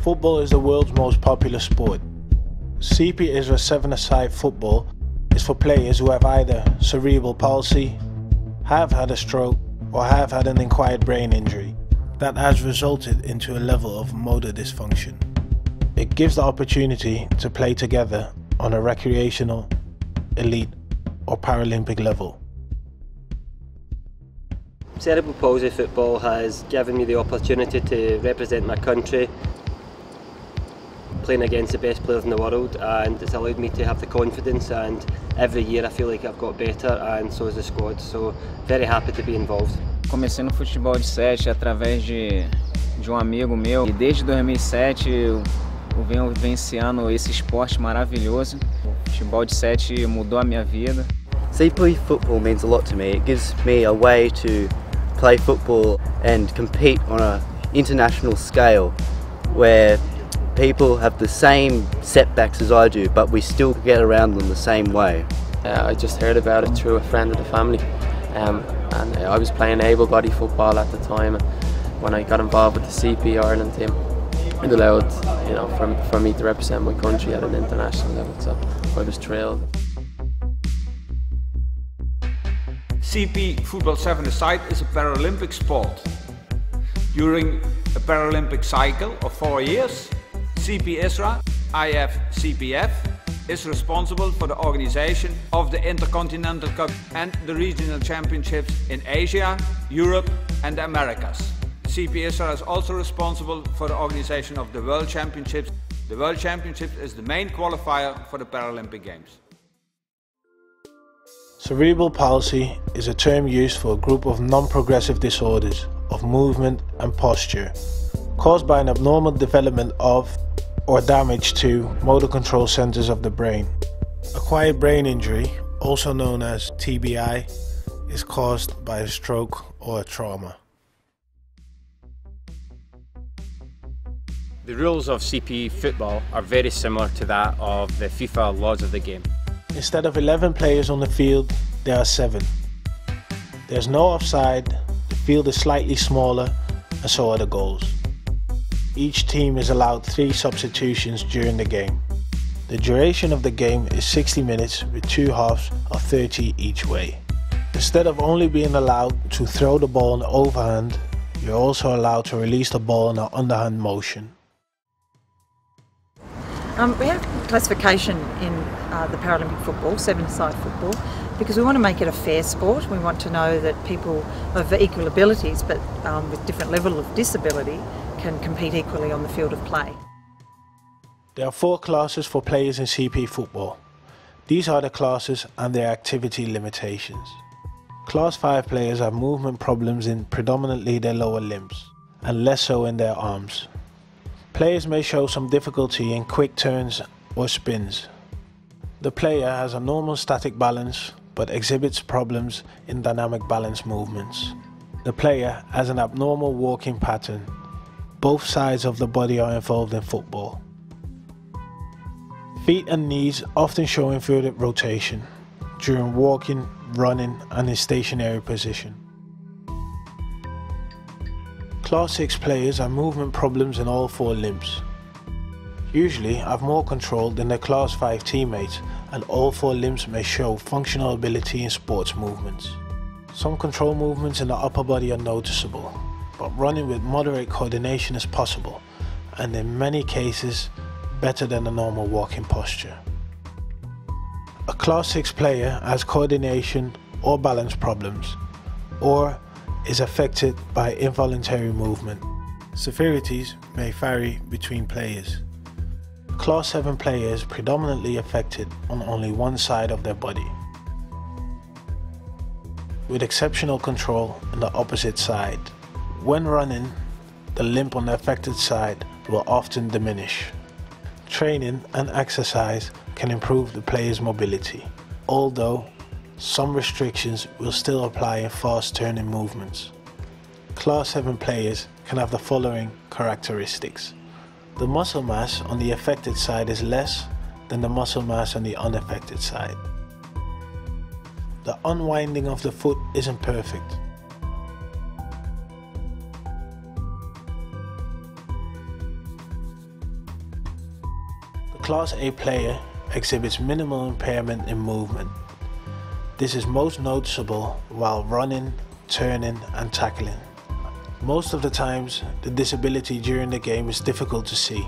Football is the world's most popular sport. CP Isra 7-a-side football is for players who have either cerebral palsy, have had a stroke, or have had an acquired brain injury that has resulted into a level of motor dysfunction. It gives the opportunity to play together on a recreational, elite, or Paralympic level. Cerebral palsy football has given me the opportunity to represent my country, playing against the best players in the world, and it's allowed me to have the confidence, and every year I feel like I've got better, and so has the squad, so very happy to be involved. Comecei no futebol de 7 através de um amigo meu e desde 2007 eu venho vivenciando esse esporte maravilhoso. O futebol de 7 mudou a minha vida. CP football means a lot to me. It gives me a way to play football and compete on an international scale where people have the same setbacks as I do, but we still get around them the same way. I just heard about it through a friend of the family, and I was playing able-bodied football at the time. When I got involved with the CP Ireland team, it allowed, for me to represent my country at an international level, so I was thrilled. CP Football 7-a-side is a Paralympic sport. During a Paralympic cycle of 4 years, CP Isra, IFCPF, is responsible for the organization of the Intercontinental Cup and the regional championships in Asia, Europe and the Americas. CP Isra is also responsible for the organization of the World Championships. The World Championships is the main qualifier for the Paralympic Games. Cerebral palsy is a term used for a group of non-progressive disorders of movement and posture caused by an abnormal development of or damage to motor control centers of the brain. Acquired brain injury, also known as TBI, is caused by a stroke or a trauma. The rules of CP football are very similar to that of the FIFA laws of the game. Instead of 11 players on the field, there are 7. There's no offside, the field is slightly smaller, and so are the goals. Each team is allowed 3 substitutions during the game. The duration of the game is 60 minutes with 2 halves of 30 each way. Instead of only being allowed to throw the ball in the overhand, you're also allowed to release the ball in an underhand motion. We have classification in the Paralympic football, 7-a-side football, because we want to make it a fair sport. We want to know that people of equal abilities but with different level of disability can compete equally on the field of play. There are 4 classes for players in CP football. These are the classes and their activity limitations. Class 5 players have movement problems in predominantly their lower limbs and less so in their arms. Players may show some difficulty in quick turns or spins. The player has a normal static balance but exhibits problems in dynamic balance movements. The player has an abnormal walking pattern. Both sides of the body are involved in football. Feet and knees often show inverted rotation during walking, running and in stationary position. Class 6 players have movement problems in all 4 limbs. Usually have more control than their Class 5 teammates, and all 4 limbs may show functional ability in sports movements. Some control movements in the upper body are noticeable, but running with moderate coordination is possible, and in many cases better than a normal walking posture. A Class 6 player has coordination or balance problems, or is affected by involuntary movement. Severities may vary between players. Class 7 players predominantly affected on only one side of their body, with exceptional control on the opposite side. When running, the limp on the affected side will often diminish. Training and exercise can improve the player's mobility, although some restrictions will still apply in fast turning movements. Class 7 players can have the following characteristics. The muscle mass on the affected side is less than the muscle mass on the unaffected side. The unwinding of the foot isn't perfect. Class A player exhibits minimal impairment in movement. This is most noticeable while running, turning and tackling. Most of the times, the disability during the game is difficult to see.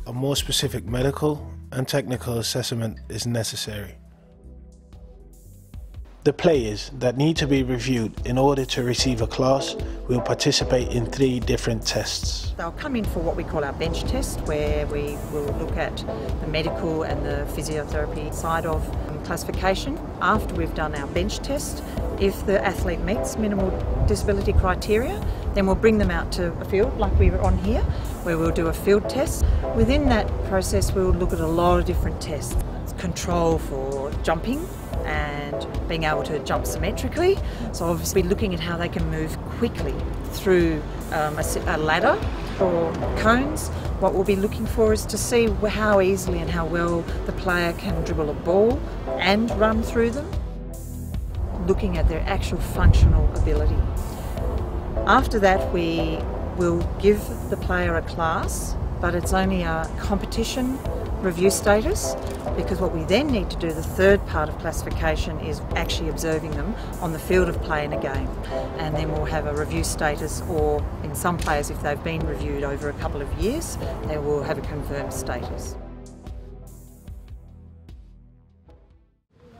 A more specific medical and technical assessment is necessary. The players that need to be reviewed in order to receive a class will participate in 3 different tests. They'll come in for what we call our bench test, where we will look at the medical and the physiotherapy side of classification. After we've done our bench test, if the athlete meets minimal disability criteria, then we'll bring them out to a field like we were on here, where we'll do a field test. Within that process, we'll look at a lot of different tests. Control for jumping and being able to jump symmetrically. So obviously looking at how they can move quickly through a ladder or cones. What we'll be looking for is to see how easily and how well the player can dribble a ball and run through them. Looking at their actual functional ability. After that, we will give the player a class, but it's only a competition review status, because what we then need to do, the third part of classification, is actually observing them on the field of play in a game. And then we'll have a review status, or in some players, if they've been reviewed over a couple of years, they will have a confirmed status.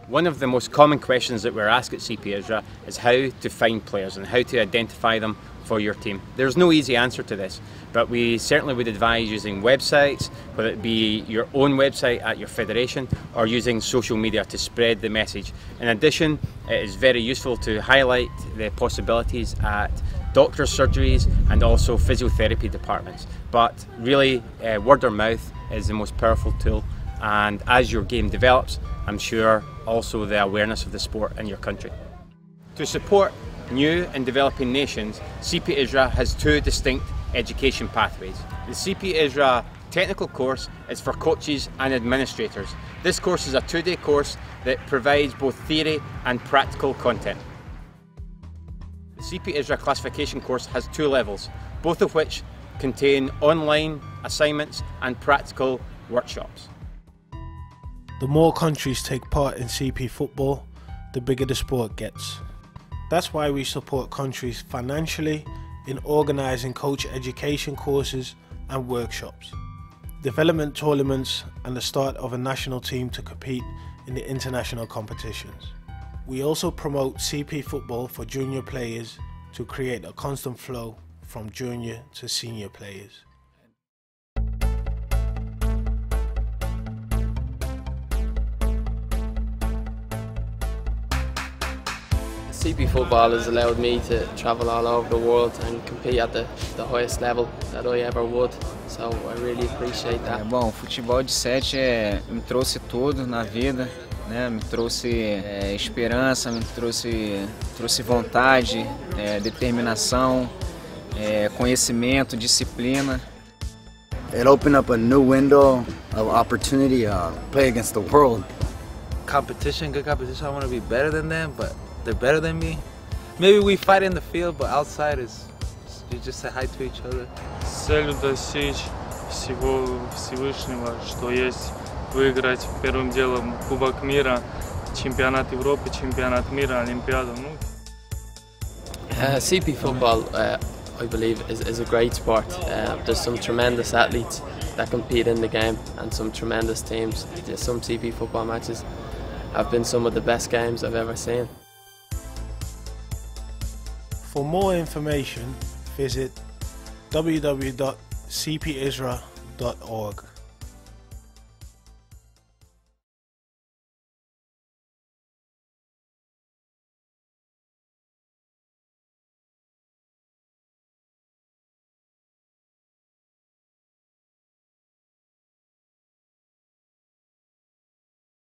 One of the most common questions that we're asked at CP ISRA is how to find players and how to identify them for your team. There's no easy answer to this, but we certainly would advise using websites, whether it be your own website at your federation or using social media to spread the message. In addition, it is very useful to highlight the possibilities at doctors' surgeries and also physiotherapy departments. But really, word of mouth is the most powerful tool, and as your game develops, I'm sure also the awareness of the sport in your country. To support new and developing nations, CP ISRA has 2 distinct education pathways. The CP ISRA technical course is for coaches and administrators. This course is a 2-day course that provides both theory and practical content. The CP ISRA classification course has 2 levels, both of which contain online assignments and practical workshops. The more countries take part in CP football, the bigger the sport gets. That's why we support countries financially in organising coach education courses and workshops, development tournaments and the start of a national team to compete in the international competitions. We also promote CP football for junior players to create a constant flow from junior to senior players. CP football has allowed me to travel all over the world and compete at the highest level that I ever would, so I really appreciate that. Bom, o futebol de 7 me trouxe tudo na vida, né? Me trouxe esperança, me trouxe vontade, determinação, conhecimento, disciplina. It opened up a new window of opportunity to play against the world. Competition, good competition. I want to be better than them, but they're better than me. Maybe we fight in the field, but outside you just say hi to each other. Целью достичь всего Всевышнего, что есть выиграть первым делом Кубок мира, чемпионат Европы, чемпионат мира, Олимпиаду. CP football, I believe, is a great sport. There's some tremendous athletes that compete in the game and some tremendous teams. Some CP football matches have been some of the best games I've ever seen. For more information, visit www.cpisra.org.